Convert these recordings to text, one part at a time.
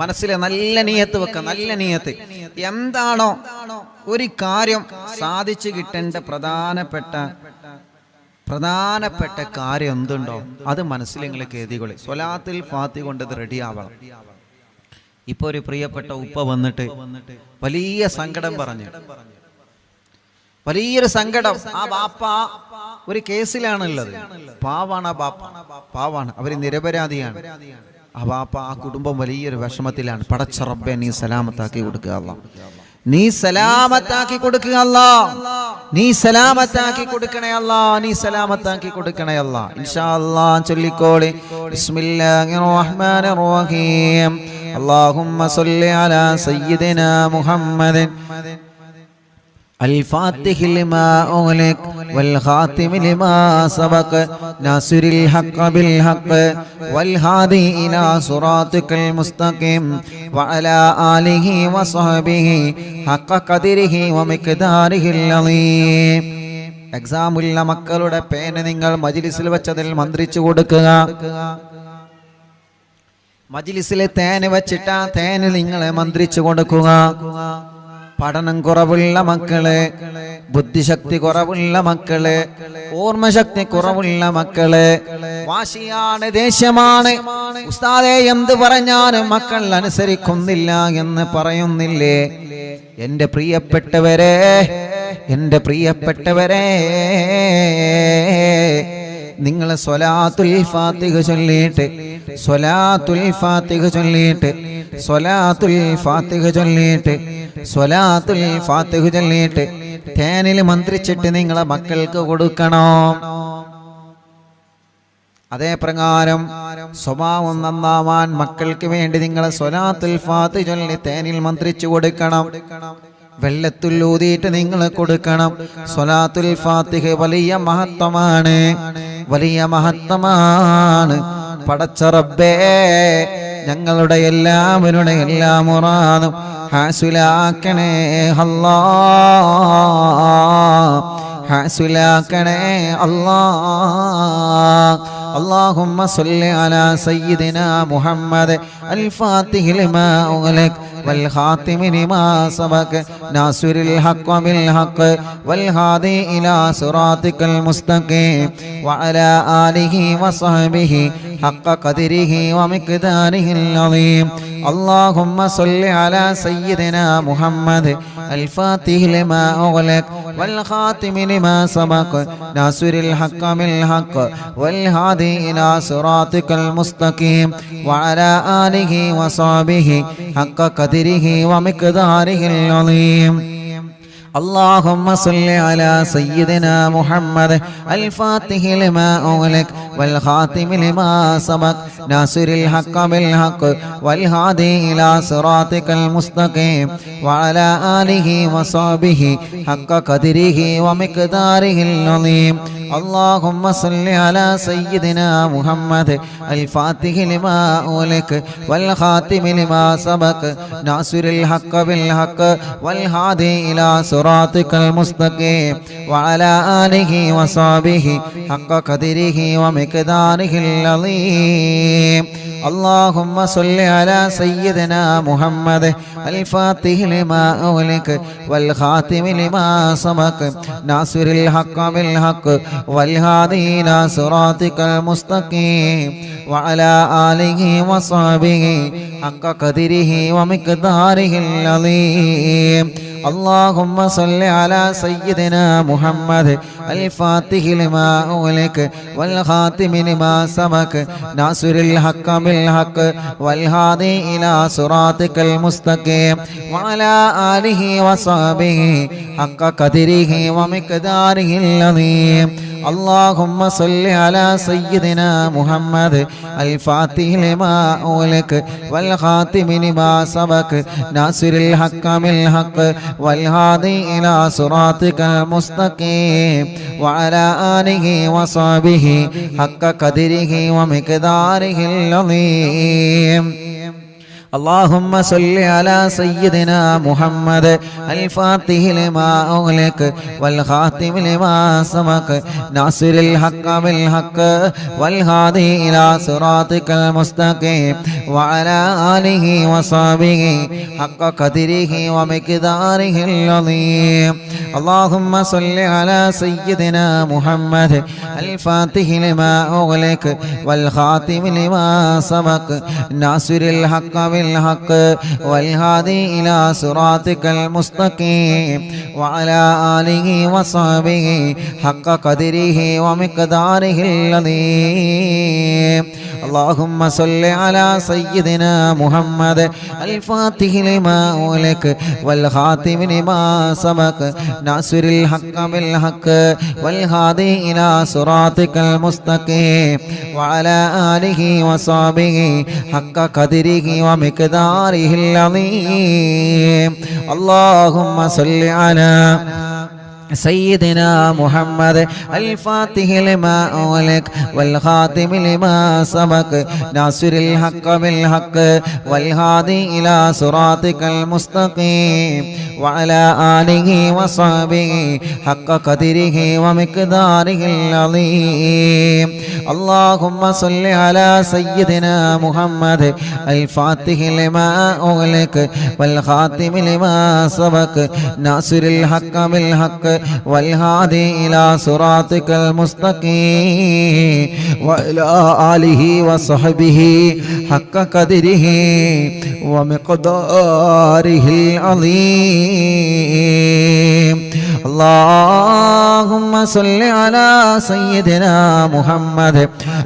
മനസ്സിലെ നല്ല നിയത്ത് വെക്കുക. നല്ല നിയത്ത് എന്താണോ ഒരു കാര്യം സാധിച്ചു കിട്ടേണ്ട പ്രധാനപ്പെട്ട കാര്യം എന്തുണ്ടോ അത് മനസ്സിൽ നിങ്ങൾ കരുതിക്കൊള്ളി. സ്വലാത്തുൽ ഫാത്തിഹ കൊണ്ട് ഇത് റെഡി ആവണം. ഇപ്പൊ ഒരു പ്രിയപ്പെട്ട ഉപ്പ വന്നിട്ട് വലിയ സങ്കടം പറഞ്ഞു, വലിയൊരു സങ്കടം. ആ ബാപ്പ ഒരു കേസിലാണുള്ളത്. പാവാണ് ആ ബാപ്പ, പാവാണ്, അവര് നിരപരാധിയാണ്. ആ ബാപ്പ ആ കുടുംബം വലിയൊരു വിഷമത്തിലാണ്. പടച്ച റബ്ബേ നീ സലാമത്താക്കി കൊടുക്കുക അല്ലാഹ്, നീ സലാമത്താക്കി കൊടുക്കുക അല്ലാഹ്, നീ സലാമത്താക്കി കൊടുക്കണേ അല്ലാഹ്, നീ സലാമത്താക്കി കൊടുക്കണേ അല്ലാഹ്. ഇൻഷാ അല്ലാഹ് ചൊല്ലിക്കോളി. ബിസ്മില്ലാഹിർ റഹ്മാനിർ റഹീം. അല്ലാഹുമ്മ സ്വല്ലി അലാ സയ്യിദിനാ മുഹമ്മദിൻ الفاتح لما أغلق والخاتم لما سبق ناصر الحق بالحق والهادي إلى صراطك المستقيم وعلى آله وصحبه حق قدره ومقداره العظيم. എക്സാമുള്ള മക്കളുടെ പേന നിങ്ങൾ മജ്ലിസിൽ വെച്ചതിൽ മന്ത്രിച്ചു കൊടുക്കുക. മജ്ലിസിലെ തേൻ വെച്ചിട്ട് ആ തേന് നിങ്ങളെ മന്ത്രിച്ചു കൊടുക്കുക. പഠനം കുറവുള്ള മക്കള്, ബുദ്ധിശക്തി കുറവുള്ള മക്കള്, ഓർമ്മശക്തി കുറവുള്ള മക്കള്, വാശിയാണ്, ദേഷ്യമാണ്, ഉസ്താദേ എന്ത് പറഞ്ഞാലും മക്കൾ അനുസരിക്കുന്നില്ല എന്ന് പറയുന്നില്ലേ? എന്റെ പ്രിയപ്പെട്ടവരെ, എന്റെ പ്രിയപ്പെട്ടവരെ, നിങ്ങൾ സ്വലാത്തുൽ ഫാത്തിഹ ചൊല്ലിയിട്ട്, സ്വലാത്തുൽ ഫാത്തിഹ ചൊല്ലിയിട്ട്, സ്വലാത്തുൽ ഫാത്തിഹ ചൊല്ലിയിട്ട്, സ്വലാത്തുൽ ഫാത്തിഹ ചൊല്ലിയിട്ട് തേനിൽ മന്ത്രിച്ചിട്ട് നിങ്ങളെ മക്കൾക്ക് കൊടുക്കണം. അതേ പ്രകാരം സ്വഭാവം നന്നാവാൻ മക്കൾക്ക് വേണ്ടി നിങ്ങൾ സ്വലാത്തുൽ ഫാത്തിഹ ചൊല്ലി തേനിൽ മന്ത്രിച്ചു കൊടുക്കണം. വെള്ളത്തിൽ ഊതിയിട്ട് നിങ്ങൾ കൊടുക്കണം. സ്വലാത്തുൽ ഫാത്തിഹ വലിയ മഹത്വമാണ്, വലിയ മഹത്വമാണ്. പടച്ച റബ്ബേ ഞങ്ങളുടെ എല്ലാവരുടെ എല്ലാ മുറാദും ഹാസുലാക്കണേ അല്ലാഹ്, ഹാസുലാക്കണേ അല്ലാഹ്. اللهم صل على سيدنا محمد الفاتح لما أغلق والخاتم لما سبق ناصر الحق بالحق والهادي إلى صراطك المستقيم وعلى آله وصحبه حق قدره ومقداره العظيم. اللهم صل على سيدنا محمد الفاتح لما أغلق والخاتم لما سبق ناصر الحق بالحق والهادي إلى صراطك المستقيم وعلى آله وصحبه حق قدره ومقداره العظيم. اللهم صل على سيدنا محمد الفاتح لما أغلق والخاتم لما سبق ناصر الحق بالحق والهادي إلى صراطك المستقيم وعلى آله وصحبه حق قدره ومقداره العظيم. اللهم صل على سيدنا محمد الفاتح لما أغلق والخاتم لما سبق ناصر الحق بالحق والهادي إلى صراطك المستقيم وعلى آله وصحبه حق قدره ومقداره العظيم. اللهم صل على سيدنا محمد الفاتح لما أغلق والخاتم لما سبق ناصر الحق بالحق والهادي إلى صراطك المستقيم وعلى آله وصحبه حق قدره ومقداره العظيم. اللهم صل على سيدنا محمد الفاتح لما أغلق والخاتم لما سبق ناصر الحق بالحق والهادي إلى صراطك المستقيم وعلى آله وصحبه حق قدره ومقداره العظيم. اللهم صل على سيدنا محمد الفاتح لما أغلق والخاتم لما سبق ناصر الحق بالحق والهادي إلى صراطك المستقيم وعلى آله وصحبه حق قدره ومقداره العظيم. اللهم صل على سيدنا محمد الفاتح لما أغلق والخاتم لما سبق ناصر الحق بالحق والهادي إلى صراطك المستقيم وعلى آله وصحبه حق قدره ومقداره العظيم اللهم صل على سيدنا محمد الفاتح لما أغلق والخاتم لما سبق ناصر الحق بالحق والهادي إلى صراطك المستقيم وعلى آله وصحبه حق قدره ومقداره العظيم اللهم صل على سيدنا محمد الفاتح لما أغلق والخاتم لما سبق ناصر الحق بالحق والهادي إلى صراطك المستقيم وعلى آله وصحبه حق قدره ومقداره العظيم اللهم صل على سيدنا محمد الفاتح لما أغلق والخاتم لما سبق ناصر الحق بالحق والهادي إلى صراطك المستقيم وعلى آله وصحبه حق قدره ومقداره العظيم اللهم صل على سيدنا محمد الفاتح لما أغلق والخاتم لما سبق ناصر الحق بالحق والهادي إلى صراطك المستقيم وعلى آله وصحبه حق قدره ومقداره العظيم اللهم صل على سيدنا محمد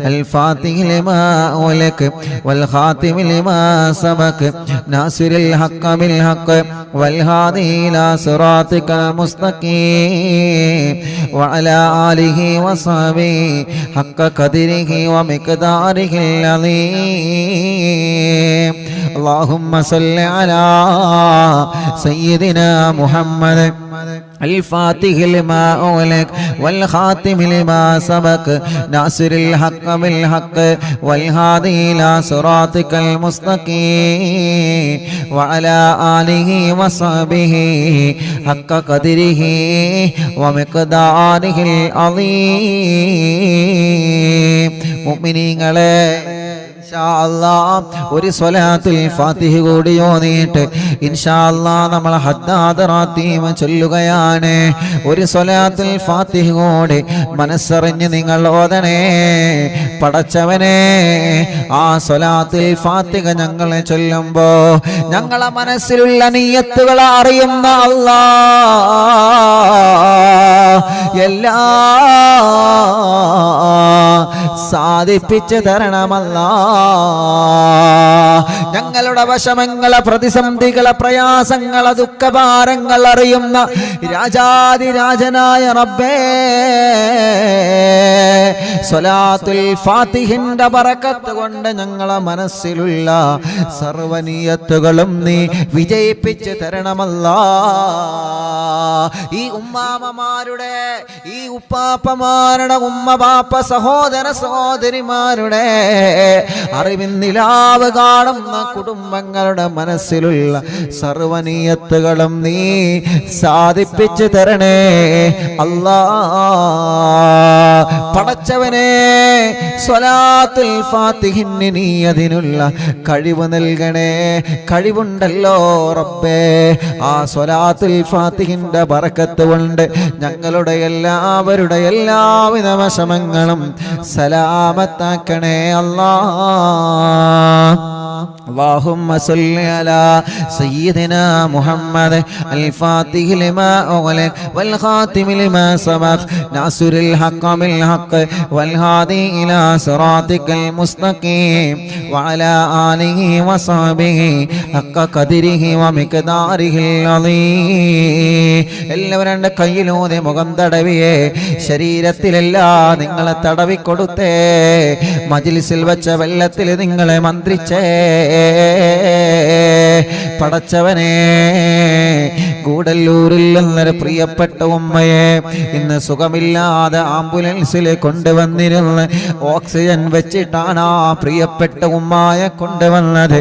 الفاتح لما أغلق والخاتم لما سبق ناصر الحق بالحق والهادي إلى صراطك المستقيم وعلى آله وصحبه حق قدره ومقداره العظيم اللهم صل على سيدنا محمد الفاتح لما أغلق والخاتم لما سبق ناصر الحق بالحق والهادي إلى صراطك المستقيم وعلى آله وصحبه حق قدره ومقداره العظيم മുഅ്മിനീങ്ങളെ ഒരു സ്വലാത്തുൽ ഫാത്തിഹ കൂടി ഓതിയിട്ട് ഇൻഷാ അല്ലാഹ് നമ്മൾ ഹദ്ദാദ് റാത്തീമ ചൊല്ലുകയാണ്. ഒരു സ്വലാത്തുൽ ഫാത്തിഹ കൂടി മനസ്സറിഞ്ഞ് നിങ്ങൾ ഓതണേ. പടച്ചവനെ, ആ സ്വലാത്തുൽ ഫാത്തിഹ ഞങ്ങൾ ചൊല്ലുമ്പോ ഞങ്ങളെ മനസ്സിലുള്ള നിയ്യത്തുകൾ അറിയുന്ന അല്ലാഹ് എല്ലാ സാധിപ്പിച്ചു തരണമല്ലാ. ഞങ്ങളുടെ വിഷമങ്ങളെ, പ്രതിസന്ധികളെ, പ്രയാസങ്ങളെ, ദുഃഖഭാരങ്ങൾ അറിയുന്ന രാജാതിരാജനായ റബ്ബേ, സ്വലാത്തുൽ ഫാത്തിഹിന്റെ ബറക്കത്ത് കൊണ്ട് ഞങ്ങളെ മനസ്സിലുള്ള സർവനിയത്തുകളും നീ വിജയിപ്പിച്ചു തരണമല്ലാ. ഈ ഉമ്മാമമാരുടെ, ഈ ഉപ്പാപ്പമാരുടെ, ഉമ്മ ബാപ്പ സഹോദര സഹോദരിമാരുടെ അറിവിന്നിലാവ് കാണുന്ന കുടുംബങ്ങളുടെ മനസ്സിലുള്ള സർവനിയത്തുകളും നീ സാധിപ്പിച്ചു തരണേ അല്ലാ. പടച്ചവനെ, സ്വലാത്തുൽ ഫാത്തിഹിന് നീ അതിനുള്ള കഴിവ് നൽകണേ. കഴിവുണ്ടല്ലോ റബ്ബേ. ആ സ്വലാത്തുൽ ഫാത്തിഹിന്റെ ബറക്കത്ത് കൊണ്ട് ഞങ്ങളുടെ എല്ലാവരുടെ എല്ലാവിധ വിഷമങ്ങളും സലാമത്താക്കണേ അല്ലാ. اللهم صل على سيدنا محمد الفاتح لما أغلق والخاتم لما سبق ناصر الحق بالحق والهادي إلى صراطك المستقيم وعلى آله وصحبه حق قدره ومقداره العظيم. എല്ലാവരും കയ്യിലൂടെ മുഖം തടവിയേ. ശരീരത്തിലെല്ലാം നിങ്ങളെ തടവിക്കൊടുത്തേ. മജ്ലിസിൽ വെച്ച വെള്ളത്തിൽ നിങ്ങളെ മന്ത്രിച്ചേ. പടച്ചവനെ, ഗൂഡല്ലൂരിൽ നിന്നൊരു പ്രിയപ്പെട്ട ഉമ്മയെ ഇന്ന് സുഖമില്ലാതെ ആംബുലൻസിൽ കൊണ്ടുവന്നിരുന്ന് ഓക്സിജൻ വെച്ചിട്ടാണ് ആ പ്രിയപ്പെട്ട ഉമ്മയെ കൊണ്ടുവന്നത്.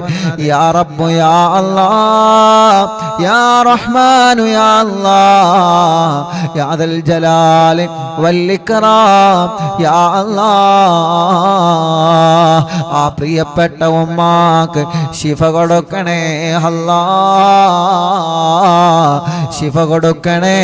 യാ റബ്ബു യാ അല്ലാഹ് യാ റഹ്മാനു യാ അല്ലാഹ് യാ ദൽ ജലാലി വൽ ഇക്റാം യാ അല്ലാഹ് ആ പ്രിയപ്പെട്ട ഉമ്മാക്ക് ശിഫ കൊടുക്കണേ അല്ലാഹ്, ശിഫ കൊടുക്കണേ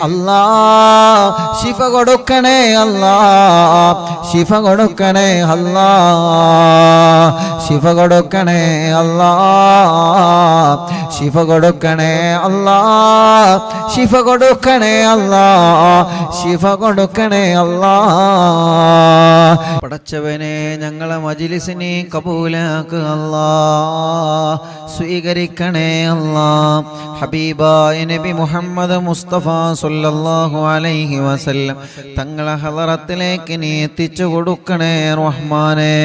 അല്ലാഹ്, ശിഫ കൊടുക്കണേ അല്ലാഹ്, ശിഫ കൊടുക്കണേ അല്ലാഹ്, ശിഫ കൊടുക്കണേ അല്ലാഹ്, ശിഫ കൊടുക്കണേ അല്ലാഹ്, ശിഫ കൊടുക്കണേ അല്ലാഹ്, ശിഫ കൊടുക്കണേ അല്ലാഹ്. പടച്ചവനെ ഞങ്ങളെ മജ്ലിസിനെ കബൂലാക്കുക അല്ലാഹ്, സ്വീകരിക്കണേ അല്ലാഹ്. ഹബീബായ നബി മുഹമ്മദ് മുസ്തഫ സല്ലല്ലാഹു അലൈഹി വസല്ലം തങ്ങളെ ഹളറത്തിലേക്ക് നീ എത്തിച്ചു കൊടുക്കണേ റഹ്മാനേ.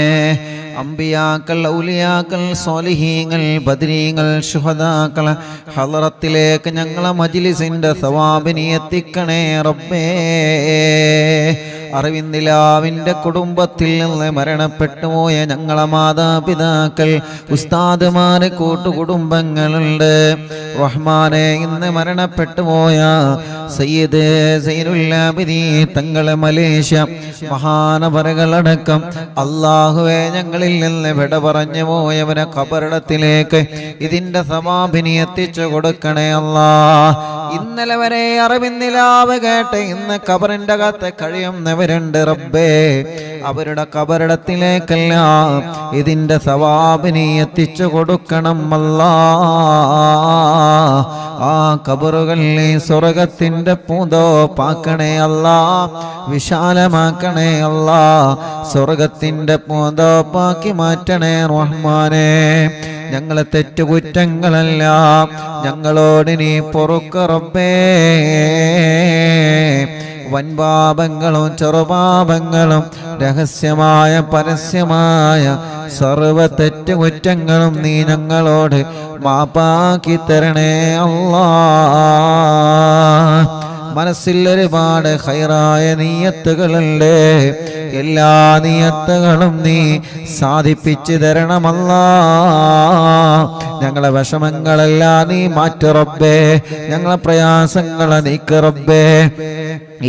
അംബിയാക്കൾ, ഔലിയാക്കൾ, സ്വാലിഹീങ്ങൾ, ബദ്രീങ്ങൾ, ശുഹദാക്കൾ ഹളറത്തിലേക്ക് ഞങ്ങളെ മജ്ലിസിന്റെ സവാബിനെ എത്തിക്കണേ റബ്ബേ. അറിവിന്ദിലാവിൻ്റെ കുടുംബത്തിൽ നിന്ന് മരണപ്പെട്ടു പോയ ഞങ്ങളെ മാതാപിതാക്കൾ, ഉസ്താദുമാര്, കൂട്ടുകുടുംബങ്ങളുണ്ട് റഹ്മാനെ. ഇന്ന് മരണപ്പെട്ടു പോയ സയ്യിദ് സൈനുല്ലാബിദീൻ തങ്ങളെ മലേഷ്യ മഹാനവറുകളടക്കം അല്ലാഹുവേ ഞങ്ങളിൽ നിന്ന് വിട പറഞ്ഞു പോയവരെ ഖബറിടത്തിലേക്ക് ഇതിന്റെ സവാബിനെ എത്തിച്ചു കൊടുക്കണേ അല്ലാഹ്. ഇന്നലെ വരെ അറിവിന്ദിലാവ് കേട്ട് ഇന്ന് ഖബറിന്റെ അകത്ത് കഴിയുന്നവരുണ്ട് റബ്ബേ, അവരുടെ ഖബറിടത്തിലേക്കെല്ലാം ഇതിന്റെ സവാബിനെ എത്തിച്ചു കൊടുക്കണം അല്ലാഹ്. ആ ഖബറുകളിലെ സ്വർഗത്തിന്റെ പൂന്തോപ്പാക്കണേ അല്ലാഹ്, വിശാലമാക്കണേ അല്ലാഹ്, സ്വർഗത്തിന്റെ പൂന്തോപ്പാക്കി മാറ്റണേ റഹ്മാനേ. ഞങ്ങളെ തെറ്റുകുറ്റങ്ങളെല്ലാം ഞങ്ങളോട് നീ പൊറുക്ക റബ്ബേ. വൻപാപങ്ങളും ചെറുപാപങ്ങളും രഹസ്യമായ പരസ്യമായ സർവ തെറ്റുകുറ്റങ്ങളും നീ ഞങ്ങളോട് മാപ്പാക്കി തരണേ അല്ലാഹ്. മനസ്സിൽ ഒരുപാട് ഖൈറായ നിയ്യത്തുകളുണ്ട്, എല്ലാ നിയ്യത്തുകളും നീ സാധിപ്പിച്ചു തരണമല്ലാഹ്. ഞങ്ങളെ വിഷമങ്ങളെല്ലാം നീ മാറ്റ് റബ്ബേ, ഞങ്ങളെ പ്രയാസങ്ങളെ നീക്ക് റബ്ബേ.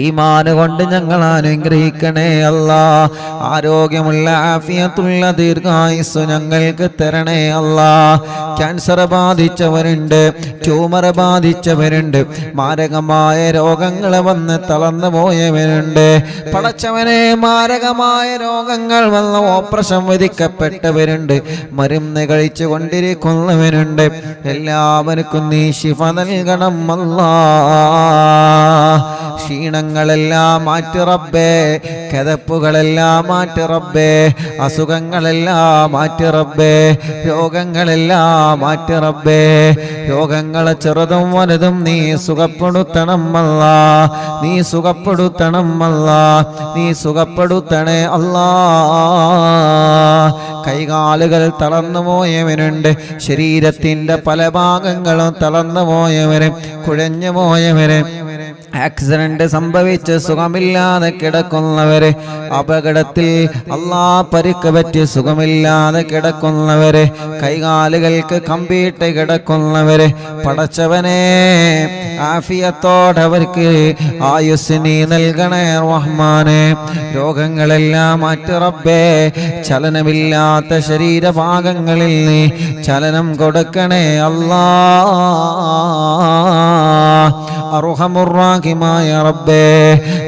ഈമാൻ കൊണ്ട് ഞങ്ങൾ അനുഗ്രഹിക്കണേ അല്ലാഹ്. ആരോഗ്യമുള്ള ആഫിയത്തുള്ള ദീർഘായുസ് ഞങ്ങൾക്ക് തരണേ അല്ലാഹ്. ക്യാൻസർ ബാധിച്ചവരുണ്ട്, ട്യൂമർ ബാധിച്ചവരുണ്ട്, മാരകമായ രോഗങ്ങൾ വന്ന് തളർന്നു പോയവരുണ്ട്. പടച്ചവനെ, മാരകമായ രോഗങ്ങൾ വന്ന് ഓപ്പറേഷൻ വിധിക്കപ്പെട്ടവരുണ്ട്, മരുന്ന് കഴിച്ചു കൊണ്ടിരിക്കുന്നവരുണ്ട്. എല്ലാവർക്കും നീ ശിഫ നൽകണം അല്ലാഹ്. ക്ഷീണങ്ങളെല്ലാം മാറ്റി റബ്ബേ, കിതപ്പുകളെല്ലാം മാറ്റി റബ്ബേ, അസുഖങ്ങളെല്ലാം മാറ്റി റബ്ബേ, രോഗങ്ങളെല്ലാം മാറ്റി റബ്ബേ. രോഗങ്ങളെ ചെറുതും വലുതും നീ സുഖപ്പെടുത്തണം അല്ലാഹ്, നീ സുഖപ്പെടുത്തണം അല്ലാഹ്, നീ സുഖപ്പെടുത്തണേ അല്ലാഹ്. കൈകാലുകൾ തളർന്നു പോയവരുണ്ട്, ശരീരത്തിന്റെ പല ഭാഗങ്ങളും തളർന്നു പോയവര്, കുഴഞ്ഞു പോയവര്, ആക്സിഡന്റ് സംഭവിച്ച് സുഖമില്ലാതെ കിടക്കുന്നവര്, അപകടത്തിൽ പരിക്ക് പറ്റി സുഖമില്ലാതെ കിടക്കുന്നവര്, കൈകാലുകൾക്ക് കമ്പിയിട്ട് കിടക്കുന്നവര്, പടച്ചവനെ ആഫിയത്തോടവർക്ക് ആയുസ് നീ നൽകണേ റഹ്മാനെ. രോഗങ്ങളെല്ലാം മാറ്റി റബ്ബേ. ചലനമില്ലാത്ത ശരീരഭാഗങ്ങളിൽ നീ ചലനം കൊടുക്കണേ അല്ലാഹ്. അർഹമുർറാഹിമായ റബ്ബേ,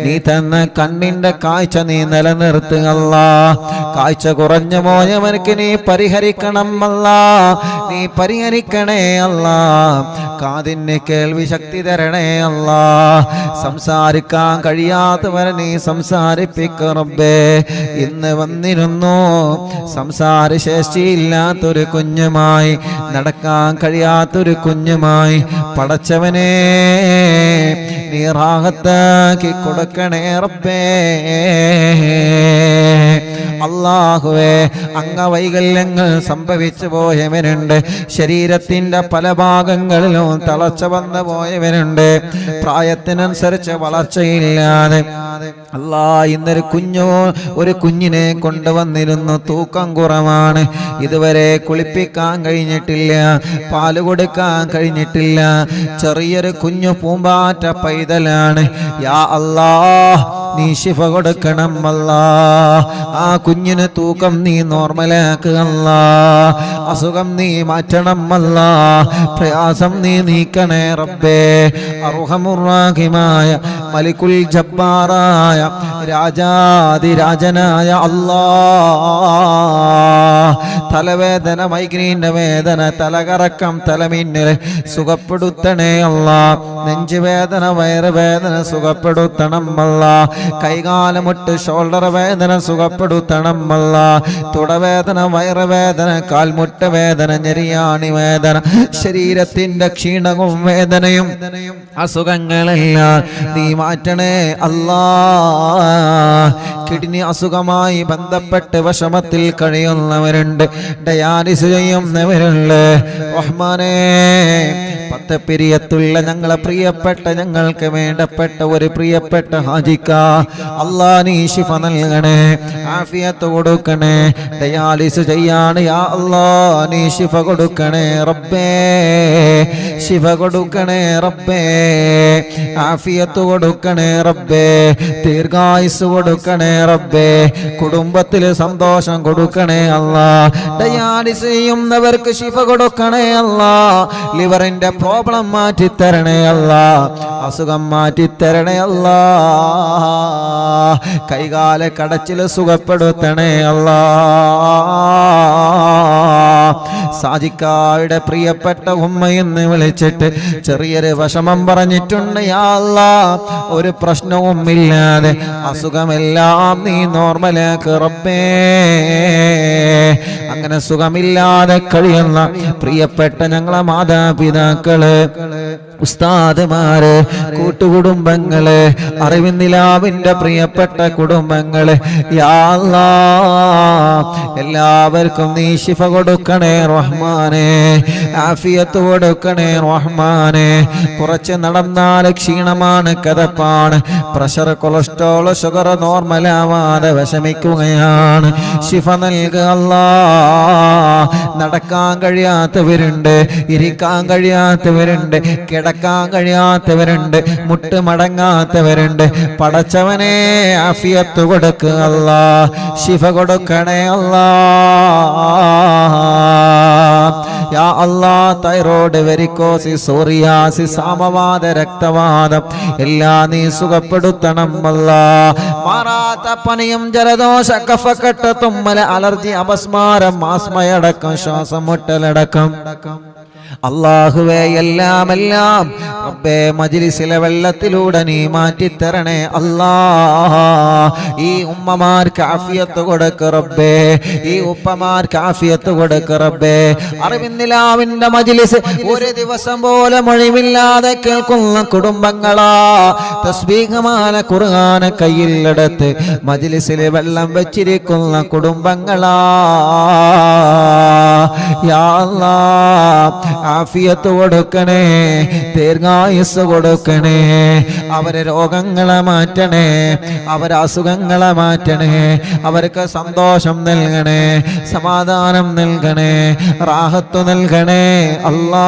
നീ തന്ന കണ്ണിന്റെ കാഴ്ച നീ നിലനിർത്തുക അല്ലാഹ്. കാഴ്ച കുറഞ്ഞു പോയവർക്ക് നീ പരിഹരിക്കണം അല്ലാഹ്, നീ പരിഹരിക്കണേ അല്ലാഹ്. കാതിന് കേൾവി ശക്തി തരണേ അല്ലാഹ്. സംസാരിക്കാൻ കഴിയാത്തവരെ നീ സംസാരിപ്പിക്കുക റബ്ബേ. ഇന്ന് വന്നിരുന്നു സംസാരശേഷിയില്ലാത്തൊരു കുഞ്ഞുമായി, നടക്കാൻ കഴിയാത്തൊരു കുഞ്ഞുമായി, പടച്ചവനെ നീ റാഹത്താക്കി കൊടുക്കണേ റബ്ബേ. അല്ലാഹുവേ, അംഗവൈകല്യങ്ങൾ സംഭവിച്ചു പോയവനുണ്ട്, ശരീരത്തിന്റെ പല ഭാഗങ്ങളിലും തളർച്ച വന്നു പോയവനുണ്ട്, പ്രായത്തിനനുസരിച്ച് വളർച്ചയില്ലാതെ. അല്ലാ, ഇന്നൊരു ഒരു കുഞ്ഞിനെ കൊണ്ടുവന്നിരുന്നു, തൂക്കം കുറവാണ്, ഇതുവരെ കുളിപ്പിക്കാൻ കഴിഞ്ഞിട്ടില്ല, പാല് കൊടുക്കാൻ കഴിഞ്ഞിട്ടില്ല, ചെറിയൊരു കുഞ്ഞു പൂമ്പാറ്റ പൈതലാണ്. യാ അല്ലാ, നീ ശിഫ കൊടുക്കണം അല്ലാ. ആ കുഞ്ഞിന് തൂക്കം നീ നോർമലാക്കുക അല്ലാ. അസുഖം നീ മാറ്റണം അല്ലാ. പ്രയാസം നീ നീക്കണേ റബ്ബേ. അർഹമുർ-റഹീമായ മലിക്കുൽ ജബ്ബാറായ രാജാതിരാജനായ അല്ലാ, തലവേദന, മൈഗ്രീന്റെ വേദന, തലകറക്കം, തലമിന്നൽ സുഖപ്പെടുത്തണേ അല്ലാ. നെഞ്ചുവേദന, വയറുവേദന സുഖപ്പെടുത്തണം അല്ലാ. കൈകാലമുട്ട് ഷോൾഡർ വേദന സുഖപ്പെടുത്തണം അല്ലാ. തുടവേദന, വയറുവേദന, കാൽമുട്ട് വേദന, ഞെരിയാണി വേദന, ശരീരത്തിന്റെ ക്ഷീണവും വേദനയും അസുഖങ്ങളെല്ലാം നീ മാറ്റണേ അല്ലാ. കിഡ്നി അസുഖമായി ബന്ധപ്പെട്ട് വിഷമത്തിൽ കഴിയുന്നവരുണ്ട്, ഡയാലിസ് ചെയ്യുന്നവരുണ്ട്. റഹ്മാനേ, പത്തപ്പിരിയത്തുള്ള ഞങ്ങളെ പ്രിയപ്പെട്ട, ഞങ്ങൾക്ക് വേണ്ടപ്പെട്ട ഒരു പ്രിയപ്പെട്ട ഹാജിക്ക അല്ലാ നീ ശിഫ നൽകണേ, ആഫിയത്ത് കൊടുക്കണേ. ഡയാലിസ് ചെയ്യാണ് യാ അല്ലാ, നീ ശിഫ കൊടുക്കണേ റബ്ബേ. ശിഫ കൊടുക്കണേ റബ്ബേ, ആഫിയത്ത് കൊടുക്കണേ റബ്ബേ, ദീർഘായുസ് കൊടുക്കണേ റബ്ബേ, കുടുംബത്തിൽ സന്തോഷം കൊടുക്കണേ അല്ലാ. ഡയാലിസ് ചെയ്യുന്നവർക്ക് ശിഫ കൊടുക്കണേ അല്ലാ. ലിവറിന്റെ പ്രോബ്ലം മാറ്റിത്തരണേ അല്ലാ, അസുഖം മാറ്റിത്തരണേ അല്ലാ. കൈകാല കടച്ചിൽ സുഖപ്പെടുത്തണേ അല്ലാ. സാജിക്കായുടെ പ്രിയപ്പെട്ട ഉമ്മയെന്ന് വിളിച്ചിട്ട് ചെറിയൊരു വിഷമം പറഞ്ഞിട്ടുണ്ട് യാ അല്ലാ. ഒരു പ്രശ്നവും ഇല്ലാതെ അസുഖമെല്ലാം നീ നോർമലാക്ക് റബ്ബേ. അങ്ങനെ സുഖമില്ലാതെ കഴിയുന്ന പ്രിയപ്പെട്ട ഞങ്ങളെ മാതാപിതാക്കള്, ഉസ്താദുമാര്, കൂട്ടുകുടുംബങ്ങള്, അറിവിന്ദിലാവിന്റെ പ്രിയപ്പെട്ട കുടുംബങ്ങള്, യാ അല്ലാ എല്ലാവർക്കും നീ ശിഫ കൊടുക്കണേ റഹ്മാനെ, ആഫിയത്ത് കൊടുക്കണേ റഹ്മാനെ. കുറച്ച് നടന്നാൽ ക്ഷീണമാണ്, കഥപ്പാണ്, പ്രഷർ, കൊളസ്ട്രോൾ, ഷുഗർ നോർമലാവാതെ വിഷമിക്കുകയാണ്. ശിഫ നൽകുക അല്ലാ. നടക്കാൻ കഴിയാത്തവരുണ്ട്, ഇരിക്കാൻ കഴിയാത്തവരുണ്ട്, കിടക്കാൻ കഴിയാത്തവരുണ്ട്, മുട്ട് മടങ്ങാത്തവരുണ്ട്. പടച്ചവനെ ആഫിയത്ത് കൊടുക്കുക അല്ലാ, ശിഫ കൊടുക്കണേ അല്ലാ. യാ അല്ലാ, തൈറോയ്ഡ്, വെരിക്കോസിസ്, സോറിയാസിസ്, സാമവാത, രക്തവാതം എല്ലാം നീ സുഖപ്പെടുത്തണം അല്ലാ. മാറാത്ത പനിയും ജലദോഷ, കഫക്കെട്ട്, തുമ്മൽ, അലർജി, അപസ്മാരം, ആസ്മയടക്കം, ശ്വാസം മുട്ടലടക്കം അല്ലാഹുവേ എല്ലാം റബ്ബേ മജ്ലിസിലെ വെള്ളത്തിലൂടെ നീ മാറ്റിത്തരണേ അല്ലാ. ഈ ഉമ്മമാർക്ക് ആഫിയത്ത് കൊടുക്ക് റബ്ബേ, ഈ ഉപ്പമാർക്ക് ആഫിയത്ത് കൊടുക്ക് റബ്ബേ. അറിവിന്ദിലാവിന്റെ മജ്ലിസ് ഒരു ദിവസം പോലെ മൊഴിവില്ലാതെ കേൾക്കുന്ന കുടുംബങ്ങളാ, തസ്ബീഹമാന ഖുർആന കയ്യിലെടുത്ത് മജ്ലിസിൽ വെള്ളം വെച്ചിരിക്കുന്ന കുടുംബങ്ങളാ. യാ അല്ലാ, ആഫിയത്ത് കൊടുക്കണേ, ദീർഘായുസ് കൊടുക്കണേ. അവരെ രോഗങ്ങളെ മാറ്റണേ, അവരെ അസുഖങ്ങളെ മാറ്റണേ, അവർക്ക് സന്തോഷം നൽകണേ, സമാധാനം നൽകണേ, റാഹത്ത് നൽകണേ അല്ലാ.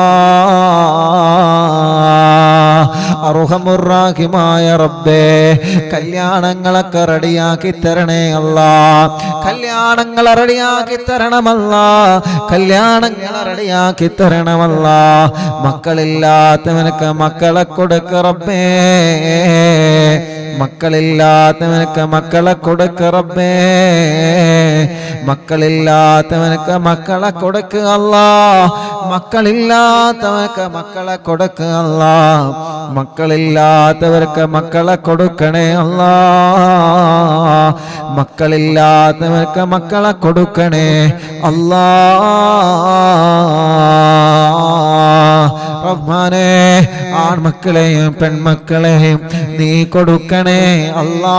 അർഹമുർ-റഹീമായ റബ്ബേ, കല്യാണങ്ങളൊക്കെ റെഡിയാക്കി തരണേ അല്ലാ. കല്യാണങ്ങളെ റെഡിയാക്കി തരണമല്ലാ, കല്യാണങ്ങളെ റെഡിയാക്കി തരണമല്ലാ. മക്കളില്ലാത്തവനക്ക് മക്കളെ കൊടുക്ക റബ്ബേ, മക്കളില്ലാത്തവനക്ക് മക്കളെ കൊടുക്ക റബ്ബേ, മക്കളില്ലാത്തവനക്ക് മക്കളെ കൊടുക്കുക അല്ലാ. മക്കളില്ലാത്തവനക്ക് മക്കളെ കൊടുക്കുക അല്ലാ. മക്കളില്ലാത്തവർക്ക് മക്കളെ കൊടുക്കണേ അല്ലാ. മക്കളില്ലാത്തവർക്ക് മക്കളെ കൊടുക്കണേ അല്ലാ. റഹ്മാനേ, ആൺമക്കളെയും പെൺമക്കളെയും നീ കൊടുക്കണേ അല്ലാ.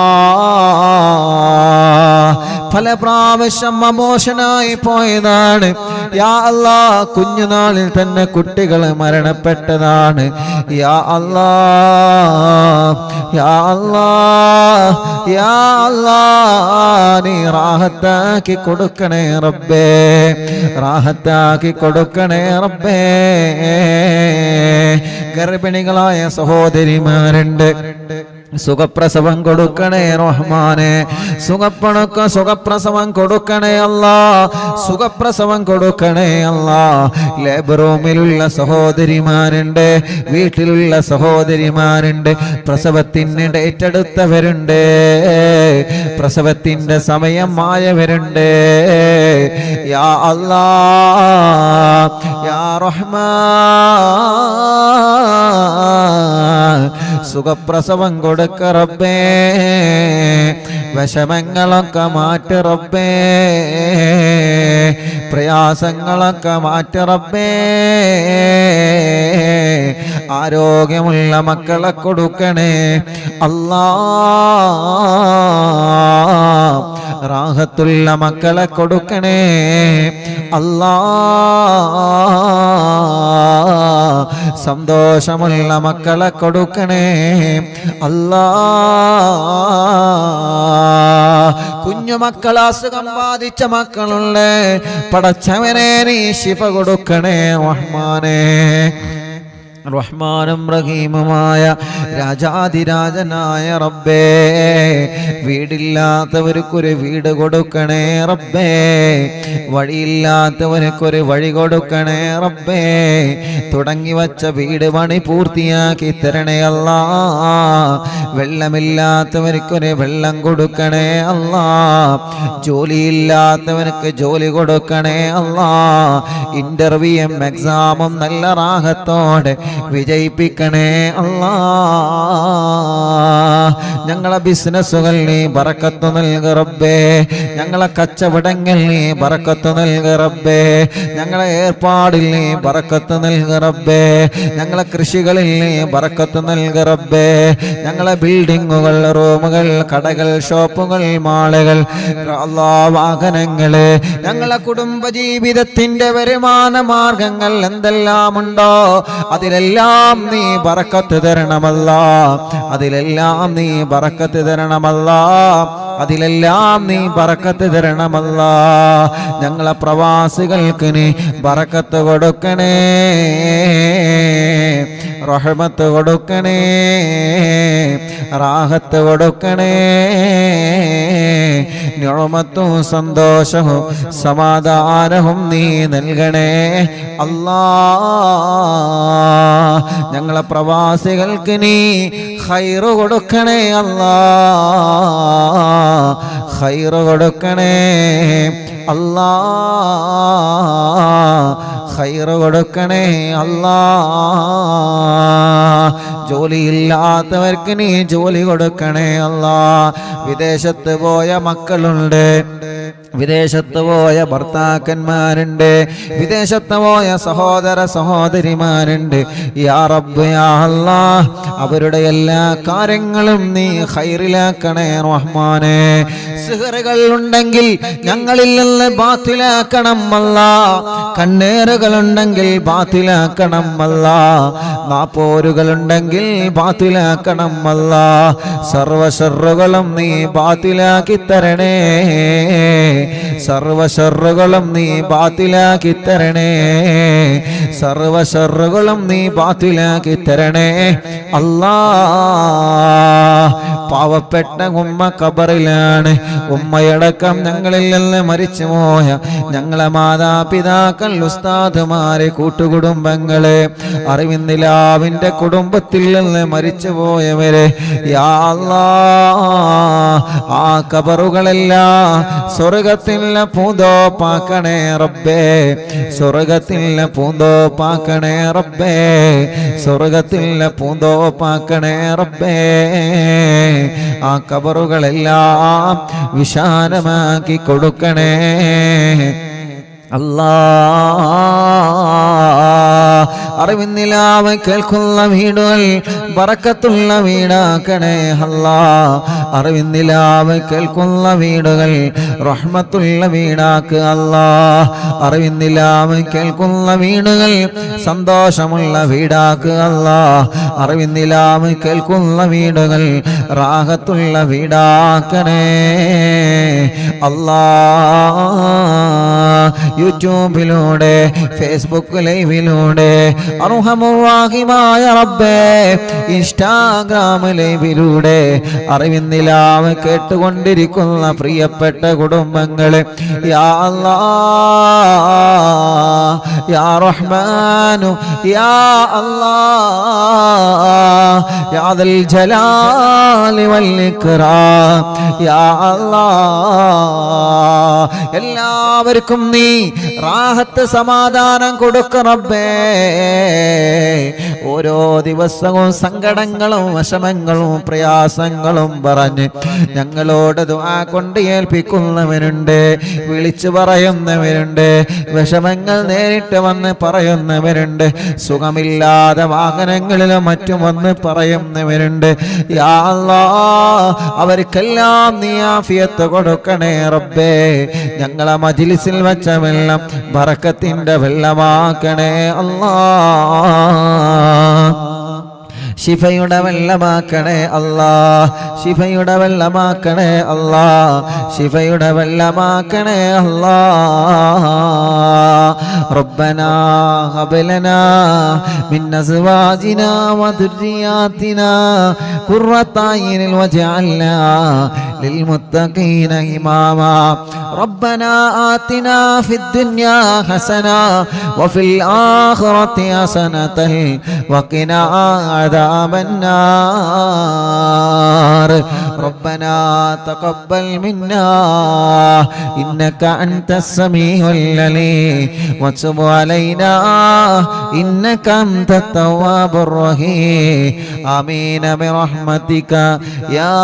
പല പ്രാവശ്യം അമോഷനായി പോയതാണ് യാ അല്ലാ. കുഞ്ഞുനാളിൽ തന്നെ കുട്ടികൾ മരണപ്പെട്ടതാണ് യാ അല്ലാ. യാ അല്ലാ, യാ അല്ലാ, നീ റാഹത്താക്കി കൊടുക്കണേ റബ്ബേ, റാഹത്താക്കി കൊടുക്കണേ റബ്ബേ. ഗർഭിണികളായ സഹോദരിമാരുണ്ട്, സുഖപ്രസവം കൊടുക്കണേ റഹ്മാനെ. സുഖപ്രസവം കൊടുക്കണേ അല്ലാ, സുഖപ്രസവം കൊടുക്കണേ അല്ലാ. ലേബർ റൂമിലുള്ള സഹോദരിമാരുണ്ട്, വീട്ടിലുള്ള സഹോദരിമാരുണ്ട്, പ്രസവത്തിന് ഡേറ്റ് എടുത്തവരുണ്ട്, പ്രസവത്തിന്റെ സമയം ആയവരുണ്ട്. യാ അല്ലാ, യാ റഹ്മാൻ, സുഖപ്രസവം കൊടുക്ക റബ്ബേ, വിഷമങ്ങളൊക്കെ മാറ്റി റബ്ബേ, പ്രയാസങ്ങളൊക്കെ മാറ്റി റബ്ബേ. ആരോഗ്യമുള്ള മക്കളെ കൊടുക്കണേ അല്ലാ, റാഹത്തുള്ള മക്കളെ കൊടുക്കണേ അല്ലാ, സന്തോഷമുള്ള മക്കളെ കൊടുക്കണേ അല്ലാ. കുഞ്ഞുമക്കൾ അസുഖം ബാധിച്ച മക്കളുണ്ട്, പടച്ചവനെ നീ ശിഫ കൊടുക്കണേ റഹ്മാനേ. റഹ്മാനും റഹീമുമായ രാജാതിരാജനായ റബ്ബേ, വീടില്ലാത്തവർക്കൊരു വീട് കൊടുക്കണേ റബ്ബേ, വഴിയില്ലാത്തവർക്കൊരു വഴി കൊടുക്കണേ റബ്ബേ, തുടങ്ങി വച്ച വീട് പണി പൂർത്തിയാക്കി തരണേ അല്ലാ. വെള്ളമില്ലാത്തവർക്കൊരു വെള്ളം കൊടുക്കണേ അല്ലാ, ജോലിയില്ലാത്തവർക്ക് ജോലി കൊടുക്കണേ അല്ലാ. ഇന്റർവ്യൂവും എക്സാമും നല്ല റാഹത്തോടെ വിജയിപ്പിക്കണേ അല്ലാ. ഞങ്ങളെ ബിസിനസ്സുകൾ നീ ബറക്കത്ത് നൽക് റബ്ബേ, ഞങ്ങളെ കച്ചവടങ്ങൾ നീ ബറക്കത്ത് നൽക് റബ്ബേ, ഞങ്ങളെ ഏർപ്പാടിൽ നീ ബറക്കത്ത് നൽക് റബ്ബേ, ഞങ്ങളെ കൃഷികളിൽ നീ ബറക്കത്ത് നൽക് റബ്ബേ, ഞങ്ങളെ ബിൽഡിങ്ങുകൾ, റൂമുകൾ, കടകൾ, ഷോപ്പുകൾ, മാളുകൾ, വാഹനങ്ങള്, ഞങ്ങളെ കുടുംബ ജീവിതത്തിന്റെ വരുമാന മാർഗങ്ങൾ എന്തെല്ലാമുണ്ടോ അതിലെല്ലാം നീ ബറക്കത്ത് തരണമല്ലാ, അതിലെല്ലാം നീ ബറക്കത്ത് തരണമല്ലാ, അതിലെല്ലാം നീ ബറക്കത്ത് തരണമല്ലാ. ഞങ്ങളെ പ്രവാസികൾക്ക് നീ ബറക്കത്ത് കൊടുക്കണേ, റഹ്മത്ത് കൊടുക്കണേ, റാഹത്ത് കൊടുക്കണേ, നിഅമത്തും സന്തോഷവും സമാധാനവും നീ നൽകണേ അല്ലാ. ഞങ്ങളെ പ്രവാസികൾക്ക് നീ ഖൈറ് കൊടുക്കണേ അല്ലാ, ഖൈറ് കൊടുക്കണേ അല്ലാ, ഖൈറ് കൊടുക്കണേ അല്ലാ. ജോലിയില്ലാത്തവർക്ക് നീ ജോലി കൊടുക്കണേ അല്ലാ. വിദേശത്ത് പോയ മക്കളുണ്ട്, വിദേശത്ത് പോയ ഭർത്താക്കന്മാരുണ്ട്, വിദേശത്ത് പോയ സഹോദര സഹോദരിമാരുണ്ട്. യാ റബ്ബ് യാ അല്ലാഹ്, അവരുടെ എല്ലാ കാര്യങ്ങളും നീ ഖൈറിലാക്കണേ റഹ്മാനേ. സിഹറുകൾ ഉണ്ടെങ്കിൽ ഞങ്ങളിൽ നിന്ന് ബാത്തിലാക്കണം അല്ലാ, കണ്ണേറുകൾ ഉണ്ടെങ്കിൽ ബാത്തിലാക്കണം അല്ലാ, നാപ്പോരുകൾ ഉണ്ടെങ്കിൽ ബാത്തിലാക്കണം അല്ലാ. സർവ ശർറുകളും നീ ബാത്തിലാക്കി തരണേ, സർവ ശർറുകളും നീ ബാത്തിലാക്കി തരണേ, സർവ ശർറുകളും നീ ബാത്തിലാക്കി തരണേ അല്ലാ. പാവപ്പെട്ട ഉമ്മ ഖബറിലാണ്, ഉമ്മയടക്കം ഞങ്ങളിൽ നിന്ന് മരിച്ചു പോയ ഞങ്ങളെ മാതാപിതാക്കൾ, ഉസ്താദുമാരെ, കൂട്ടുകുടുംബങ്ങളെ, അറിവിന്ദിലാവിന്റെ കുടുംബത്തിൽ നിന്ന് മരിച്ചു പോയവരെ യാ അല്ലാഹ്, ആ ഖബറുകളെല്ലാം സ്വർഗത്തിലെ പൂന്തോപ്പാക്കണേ റബ്ബേ, സ്വർഗത്തിലെ പൂന്തോപ്പാക്കണേ റബ്ബേ, സ്വർഗത്തിലെ പൂന്തോപ്പാക്കണേ റബ്ബേ. ആ ഖബറുകളെല്ലാം വിശാലമാക്കി കൊടുക്കണേ അല്ലാ. അറിവിന്നിലാവ് കേൾക്കുന്ന വീടുകൾ ബറക്കത്തുള്ള വീടാക്കണേ അല്ലാ. അറിവിന്നിലാവ് കേൾക്കുന്ന വീടുകൾ റഹ്മത്തുള്ള വീടാക്ക് അല്ലാ. അറിവിന്നിലാവ് കേൾക്കുന്ന വീടുകൾ സന്തോഷമുള്ള വീടാക്ക് അല്ലാ. അറിവിന്നിലാവ് കേൾക്കുന്ന വീടുകൾ റാഹത്തുള്ള വീടാക്കണേ അല്ലാ. യൂട്യൂബിലൂടെ ഫേസ്ബുക്ക് ലൈവിലൂടെ അർഹമുർ-റഹീമായ റബ്ബേ ഇൻസ്റ്റാഗ്രാം ലൈവിലൂടെ അറിവിന്നിലാവ് കേട്ടുകൊണ്ടിരിക്കുന്ന പ്രിയപ്പെട്ട കുടുംബങ്ങളെ യാ അല്ലാഹ് യാ റഹ്മാനു യാ അല്ലാഹ് യാ ദൽ ജലാലി വൽ ഇക്റാം യാ അല്ലാഹ് എല്ലാവർക്കും നീ റാഹത്ത് സമാധാനം കൊടുക്ക റബ്ബേ. ഓരോ ദിവസവും സങ്കടങ്ങളും വിഷമങ്ങളും പ്രയാസങ്ങളും പറഞ്ഞ് ഞങ്ങളോട് ദുആ കൊണ്ട് ഏൽപ്പിക്കുന്നവരുണ്ട്, വിളിച്ചു പറയുന്നവരുണ്ട്, വിഷമങ്ങൾ നേരിട്ട് വന്ന് പറയുന്നവരുണ്ട്, സുഖമില്ലാതെ വാഹനങ്ങളിലും മറ്റും വന്ന് പറയുന്നവരുണ്ട്. യാ അല്ലാഹ് അവർക്കെല്ലാം നീ ആഫിയത്ത് കൊടുക്കണേ റബ്ബേ. ഞങ്ങളെ മജ്‌ലിസിൽ വെച്ച വെള്ളം ബറക്കത്തിന്റെ വെള്ളമാക്കണേ അല്ലാഹ്. ശിഫയുടെ വെള്ളമാക്കണേ അല്ലാഹ്. ശിഫയുടെ വെള്ളമാക്കണേ അല്ലാഹ്. ശിഫയുടെ വെള്ളമാക്കണേ അല്ലാഹ്. റബ്ബനാ ഹബ് ലനാ മിൻ അസ്വാജിനാ വദുർരിയാതിനാ ഖുർറത അയ്നിൻ വജഅൽനാ ലിൽമുത്തഖീന ഇമാമാ. റബ്ബനാ ആതിനാ ഫിദ്ദുനിയാ ഹസന വഫിൽ ആഖിറതി ഹസനതൻ വഖിനാ عذاب النار. ربنا تقبل منا إنك أنت السميع العليم وتب علينا إنك أنت التواب الرحيم. آمين برحمتك يا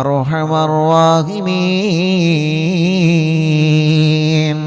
أرحم الراحمين.